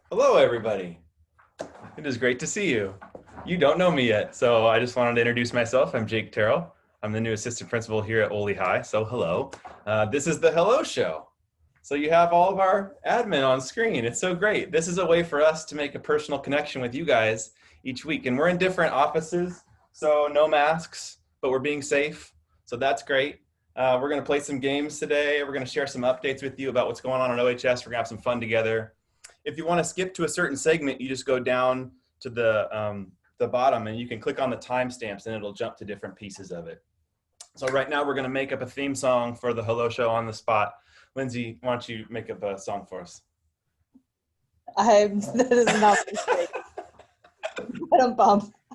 Hello, everybody. It is great to see you. You don't know me yet, so I just wanted to introduce myself. I'm Jake Tyrrell. I'm the new assistant principal here at Ole High, so hello. This is the Hello Show. So you have all of our admin on screen. It's so great. This is a way for us to make a personal connection with you guys each week. And we're in different offices, so no masks, but we're being safe. So that's great. We're going to play some games today. We're going to share some updates with you about what's going on OHS. We're going to have some fun together. If you want to skip to a certain segment, you just go down to the bottom and you can click on the timestamps and it'll jump to different pieces of it. So right now we're going to make up a theme song for the Hello Show on the spot. Lindsay, why don't you make up a song for us? That is not a mistake.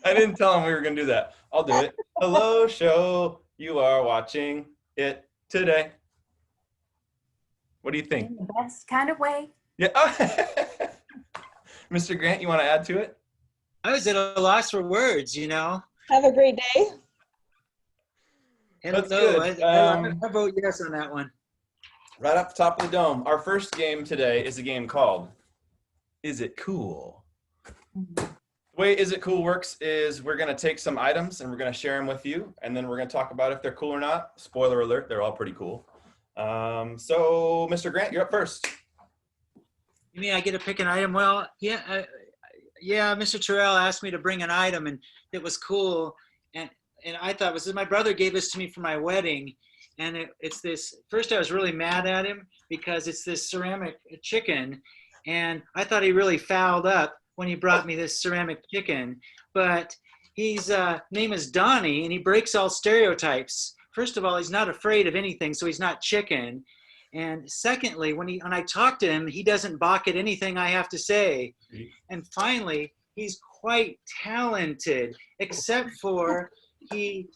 I didn't tell him we were going to do that. I'll do it. Hello Show, you are watching it today. What do you think? In the best kind of way. Yeah. Mr. Grant, you want to add to it? I was at a loss for words, you know. Have a great day. That's good. I vote yes on that one. Right off the top of the dome, our first game today is a game called Is It Cool? The way Is It Cool works is we're going to take some items and we're going to share them with you, and then we're going to talk about if they're cool or not. Spoiler alert, they're all pretty cool. So, Mr. Grant, you're up first. You mean I get to pick an item? Well, yeah, Mr. Tyrrell asked me to bring an item, and it was cool. And I thought, my brother gave this to me for my wedding. And it's this, first I was really mad at him because it's this ceramic chicken. And I thought he really fouled up when he brought me this ceramic chicken. But his name is Donnie, and he breaks all stereotypes. First of all, he's not afraid of anything, so he's not chicken. And secondly, when I talk to him, he doesn't balk at anything I have to say. And finally, he's quite talented, except for he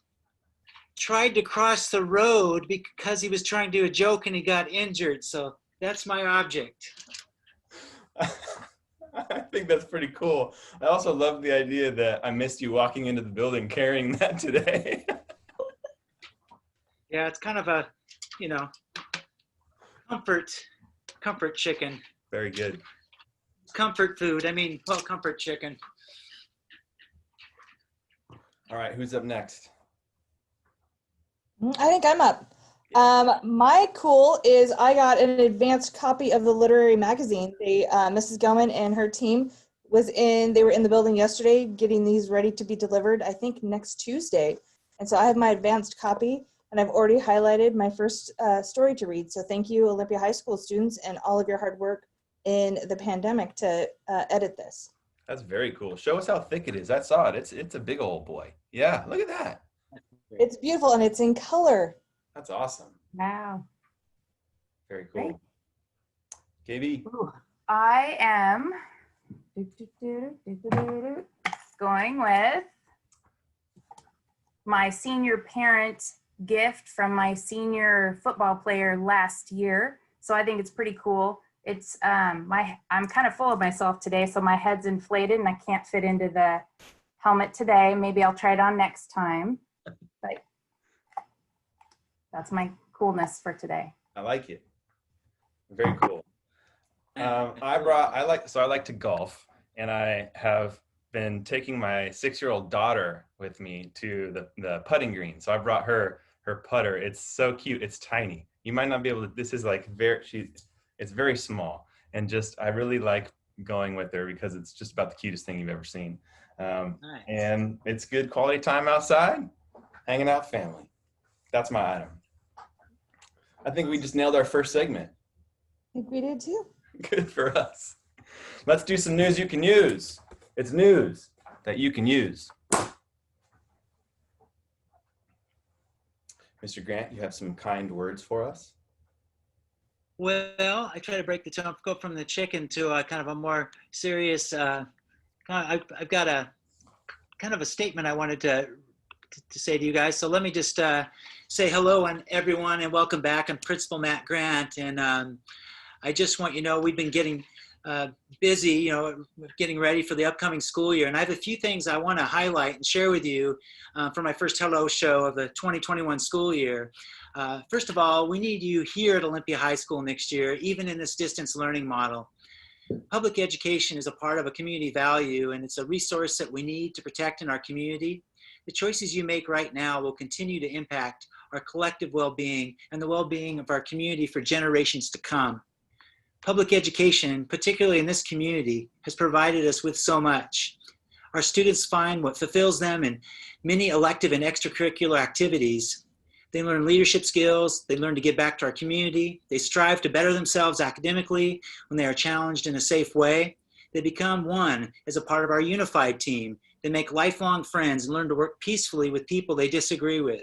tried to cross the road because he was trying to do a joke and he got injured. So that's my object. I think that's pretty cool. I also love the idea that I missed you walking into the building carrying that today. Yeah, it's kind of a, comfort chicken. Very good. Comfort food. Comfort chicken. All right, who's up next? I think I'm up. My cool is I got an advanced copy of the literary magazine. Mrs. Gelman and her team they were in the building yesterday getting these ready to be delivered, I think next Tuesday. And so I have my advanced copy, and I've already highlighted my first story to read. So thank you, Olympia High School students, and all of your hard work in the pandemic to edit this. That's very cool. Show us how thick it is. I saw it. It's a big old boy. Yeah, look at that. It's beautiful, and it's in color. That's awesome. Wow. Very cool. KB? Ooh, I am going with my senior parent gift from my senior football player last year. So I think it's pretty cool. It's I'm kind of full of myself today, so my head's inflated and I can't fit into the helmet today. Maybe I'll try it on next time. But that's my coolness for today. I like it. Very cool. I like to golf, and I have been taking my 6-year-old daughter with me to the putting green. So I brought her putter. It's so cute. It's tiny. You might not be able to. This is like it's very small, and I really like going with her because it's just about the cutest thing you've ever seen. Nice. And it's good quality time outside, hanging out with family. That's my item. I think we just nailed our first segment. I think we did too. Good for us. Let's do some news you can use. It's news that you can use. Mr. Grant, you have some kind words for us? Well, I try to break the tone, go from the chicken to a kind of a more serious, I've got a kind of a statement I wanted to say to you guys. So let me just say hello and everyone and welcome back. I'm Principal Matt Grant, and I just want we've been getting busy, getting ready for the upcoming school year, and I have a few things I want to highlight and share with you for my first Hello Show of the 2021 school year. First of all, we need you here at Olympia High School next year, even in this distance learning model. Public education is a part of a community value, and it's a resource that we need to protect in our community. The choices you make right now will continue to impact our collective well-being and the well-being of our community for generations to come. Public education, particularly in this community, has provided us with so much. Our students find what fulfills them in many elective and extracurricular activities. They learn leadership skills, they learn to give back to our community, they strive to better themselves academically when they are challenged in a safe way. They become one as a part of our unified team. They make lifelong friends and learn to work peacefully with people they disagree with.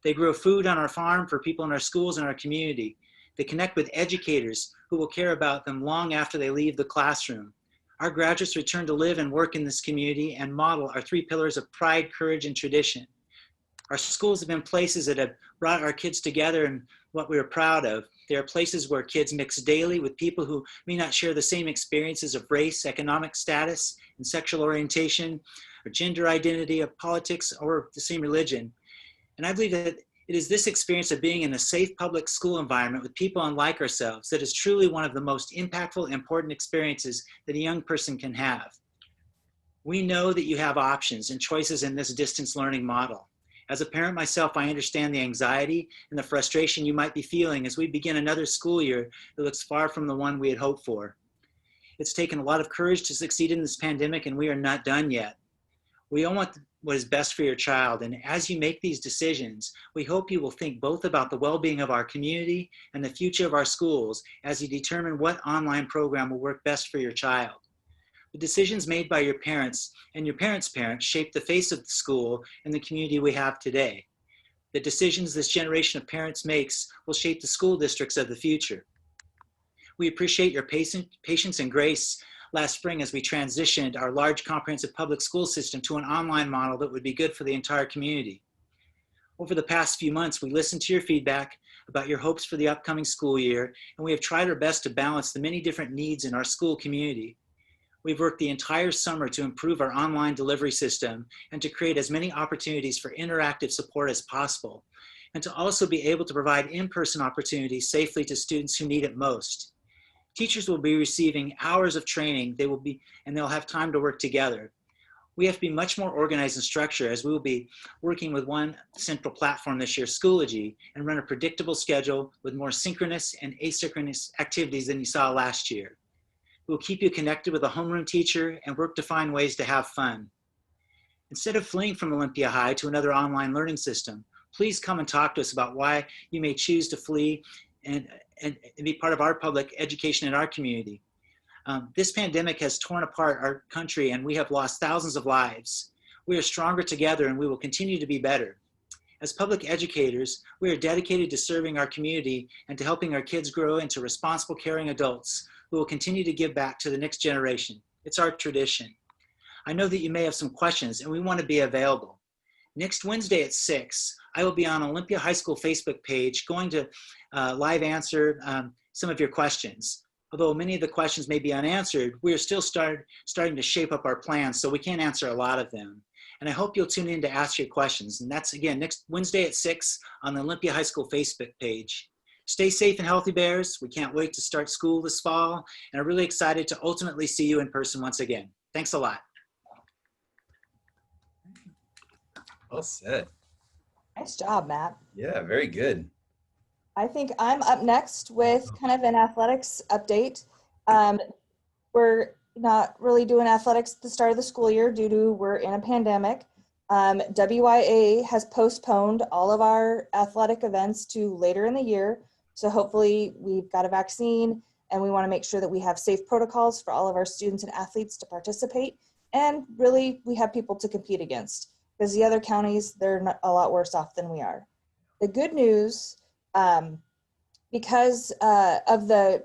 They grow food on our farm for people in our schools and our community. They connect with educators who will care about them long after they leave the classroom. Our graduates return to live and work in this community and model our 3 pillars of pride, courage, and tradition. Our schools have been places that have brought our kids together and what we are proud of. They are places where kids mix daily with people who may not share the same experiences of race, economic status, and sexual orientation, or gender identity, of politics, or the same religion. And I believe that it is this experience of being in a safe public school environment with people unlike ourselves that is truly one of the most impactful and important experiences that a young person can have. We know that you have options and choices in this distance learning model. As a parent myself, I understand the anxiety and the frustration you might be feeling as we begin another school year that looks far from the one we had hoped for. It's taken a lot of courage to succeed in this pandemic, and we are not done yet. We all want what is best for your child, and as you make these decisions, we hope you will think both about the well-being of our community and the future of our schools as you determine what online program will work best for your child. The decisions made by your parents and your parents' parents shape the face of the school and the community we have today. The decisions this generation of parents makes will shape the school districts of the future. We appreciate your patience and grace last spring as we transitioned our large comprehensive public school system to an online model that would be good for the entire community. Over the past few months, we listened to your feedback about your hopes for the upcoming school year, and we have tried our best to balance the many different needs in our school community. We've worked the entire summer to improve our online delivery system and to create as many opportunities for interactive support as possible, and to also be able to provide in-person opportunities safely to students who need it most. Teachers will be receiving hours of training, and they'll have time to work together. We have to be much more organized and structured as we will be working with one central platform this year, Schoology, and run a predictable schedule with more synchronous and asynchronous activities than you saw last year. We'll keep you connected with a homeroom teacher and work to find ways to have fun. Instead of fleeing from Olympia High to another online learning system, please come and talk to us about why you may choose to flee and be part of our public education in our community. This pandemic has torn apart our country and we have lost thousands of lives. We are stronger together and we will continue to be better. As public educators, we are dedicated to serving our community and to helping our kids grow into responsible, caring adults who will continue to give back to the next generation. It's our tradition. I know that you may have some questions and we want to be available. Next Wednesday at 6, I will be on Olympia High School Facebook page going to live answer some of your questions. Although many of the questions may be unanswered, we are still starting to shape up our plans, so we can't answer a lot of them. And I hope you'll tune in to ask your questions. And that's, again, next Wednesday at 6 on the Olympia High School Facebook page. Stay safe and healthy, Bears. We can't wait to start school this fall, and are really excited to ultimately see you in person once again. Thanks a lot. Well said. Nice job, Matt. Yeah, very good. I think I'm up next with kind of an athletics update. We're not really doing athletics at the start of the school year due to we're in a pandemic. WIA has postponed all of our athletic events to later in the year. So hopefully we've got a vaccine and we want to make sure that we have safe protocols for all of our students and athletes to participate. And really we have people to compete against, because the other counties, they're not a lot worse off than we are. The good news, because of the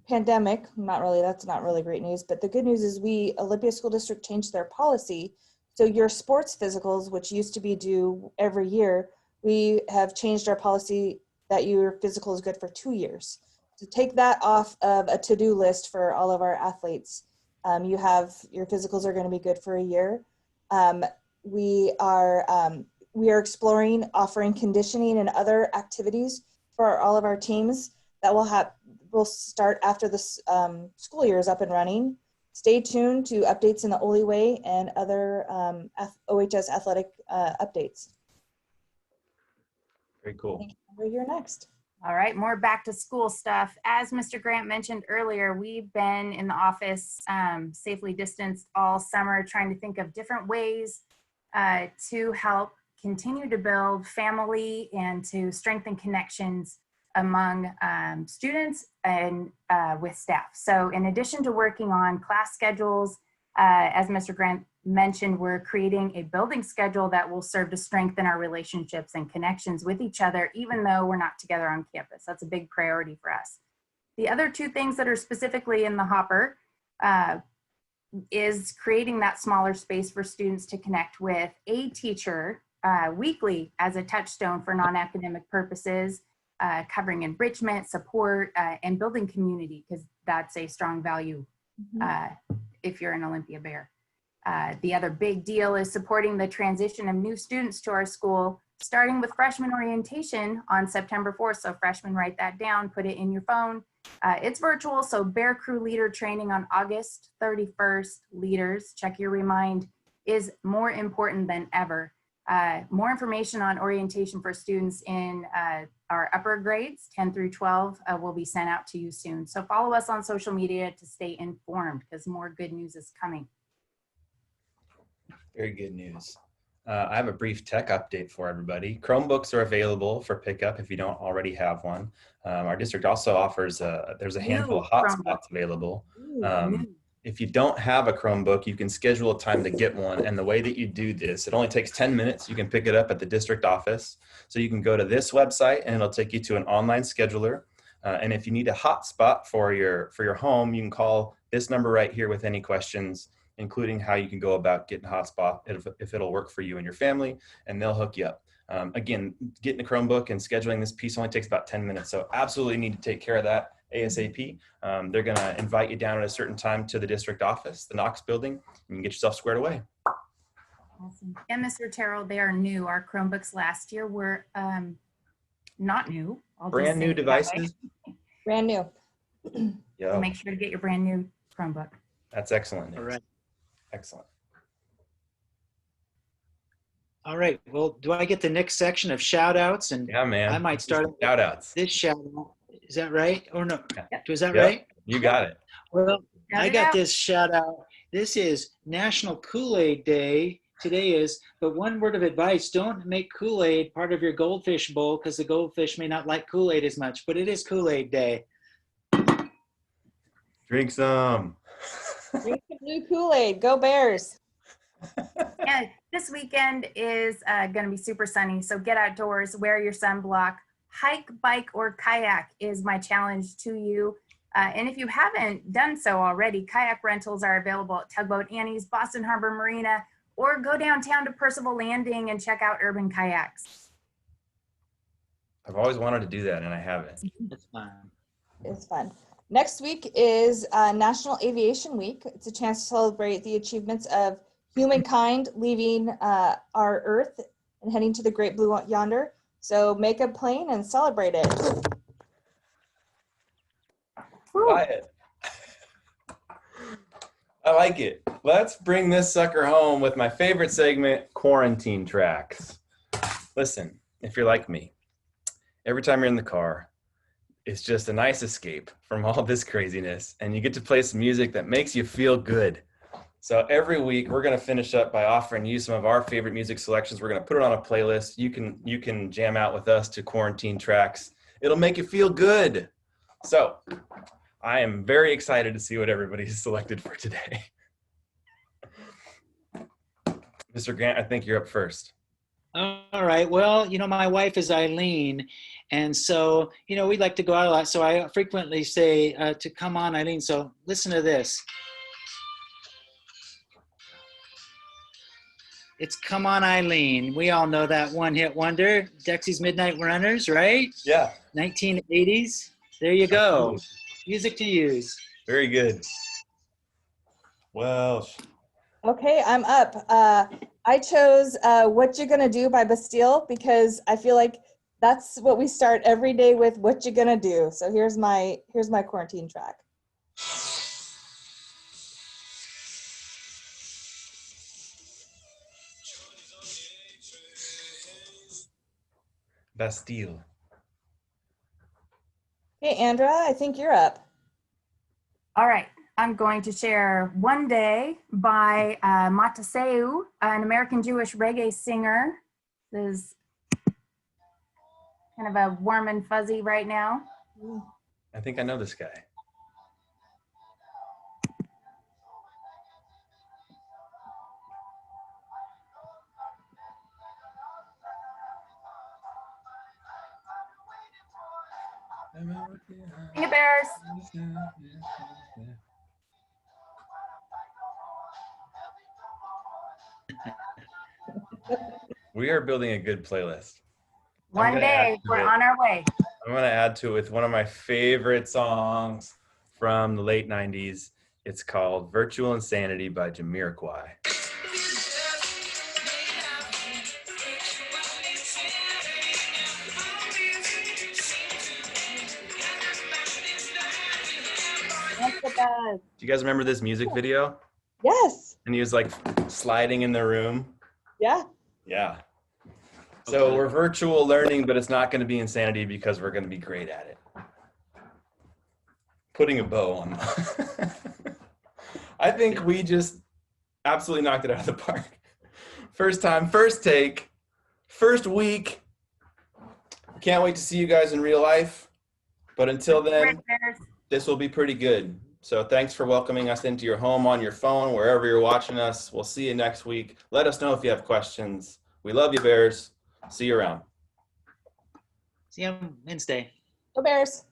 pandemic, that's not really great news, but the good news is Olympia School District changed their policy. So your sports physicals, which used to be due every year, we have changed our policy that your physical is good for 2 years. To take that off of a to-do list for all of our athletes, your physicals are going to be good for a year. We are exploring offering conditioning and other activities for all of our teams that will will start after the school year is up and running. Stay tuned to updates in the Oli Way and other OHS athletic updates. Very cool. Thank you. Amber, you're next. All right, more back to school stuff. As Mr. Grant mentioned earlier, we've been in the office safely distanced all summer, trying to think of different ways to help continue to build family and to strengthen connections among students and with staff. So in addition to working on class schedules, as Mr. Grant mentioned, we're creating a building schedule that will serve to strengthen our relationships and connections with each other, even though we're not together on campus. That's a big priority for us. The other two things that are specifically in the hopper is creating that smaller space for students to connect with a teacher weekly as a touchstone for non-academic purposes, covering enrichment, support, and building community, because that's a strong value if you're an Olympia Bear. The other big deal is supporting the transition of new students to our school, starting with freshman orientation on September 4th. So freshmen, write that down, put it in your phone. It's virtual, so Bear Crew leader training on August 31st. Leaders, check your remind, is more important than ever. More information on orientation for students in our upper grades, 10 through 12, will be sent out to you soon. So follow us on social media to stay informed, because more good news is coming. Very good news. I have a brief tech update for everybody. Chromebooks are available for pickup if you don't already have one. Our district also offers, there's a handful of hotspots available. If you don't have a Chromebook, you can schedule a time to get one. And the way that you do this, it only takes 10 minutes. You can pick it up at the district office. So you can go to this website and it'll take you to an online scheduler. And if you need a hotspot for your home, you can call this number right here with any questions, including how you can go about getting a hotspot, if it'll work for you and your family, and they'll hook you up. Again, getting a Chromebook and scheduling this piece only takes about 10 minutes. So absolutely need to take care of that ASAP. They're gonna invite you down at a certain time to the district office, the Knox building, and you can get yourself squared away. Awesome. And Mr. Tyrrell, they are new. Our Chromebooks last year were not new. Brand new devices. Brand new. Yeah. So make sure to get your brand new Chromebook. That's excellent news. All right. Excellent. All right. Well, do I get the next section of shout outs? And Yeah, man. I might start Shout outs. this shout out. Is that right? Or no? Is that Yep, right? you got it. Well, Shout I it got out. this shout out. This is National Kool-Aid Day. Today is, but one word of advice, don't make Kool-Aid part of your goldfish bowl, because the goldfish may not like Kool-Aid as much, but it is Kool-Aid Day. Drink some. Drink some new Kool-Aid. Go Bears. And this weekend is going to be super sunny, so get outdoors, wear your sunblock. Hike, bike, or kayak is my challenge to you. And if you haven't done so already, kayak rentals are available at Tugboat Annie's, Boston Harbor Marina, or go downtown to Percival Landing and check out Urban Kayaks. I've always wanted to do that and I haven't. That's fine. It's fun. Next week is National Aviation Week. It's a chance to celebrate the achievements of humankind leaving our Earth and heading to the great blue yonder. So make a plane and celebrate it. Quiet. I like it. Let's bring this sucker home with my favorite segment, Quarantine Tracks. Listen, if you're like me, every time you're in the car, it's just a nice escape from all this craziness, and you get to play some music that makes you feel good. So every week we're going to finish up by offering you some of our favorite music selections. We're going to put it on a playlist. You can jam out with us to Quarantine Tracks. It'll make you feel good. So I am very excited to see what everybody's selected for today. Mr. Grant, I think you're up first. All right. Well, my wife is Eileen. And so, we like to go out a lot. So I frequently say to come on, Eileen. So listen to this. It's Come On Eileen. We all know that one-hit wonder, Dexy's Midnight Runners, right? Yeah. 1980s. There you go. Music to use. Very good. Welsh. Okay, I'm up. I chose What You Gonna Do by Bastille because I feel like That's what we start every day with. What you gonna do? So here's my quarantine track. Bastille. Hey, Andra, I think you're up. All right, I'm going to share One Day by Mataseu, an American Jewish reggae singer. This is kind of a warm and fuzzy right now. I think I know this guy. Sing it, Bears. We are building a good playlist. One day, we're on our way. I'm going to add to it with one of my favorite songs from the late 90s. It's called Virtual Insanity by Jamiroquai. Do you guys remember this music video? Yes. And he was like sliding in the room. Yeah. Yeah. So Okay. we're virtual learning, but it's not going to be insanity because we're going to be great at it. Putting a bow on. I think we just absolutely knocked it out of the park. First time, first take, first week. Can't wait to see you guys in real life. But until then, this will be pretty good. So thanks for welcoming us into your home, on your phone, wherever you're watching us. We'll see you next week. Let us know if you have questions. We love you, Bears. See you around. See you on Wednesday. Go Bears.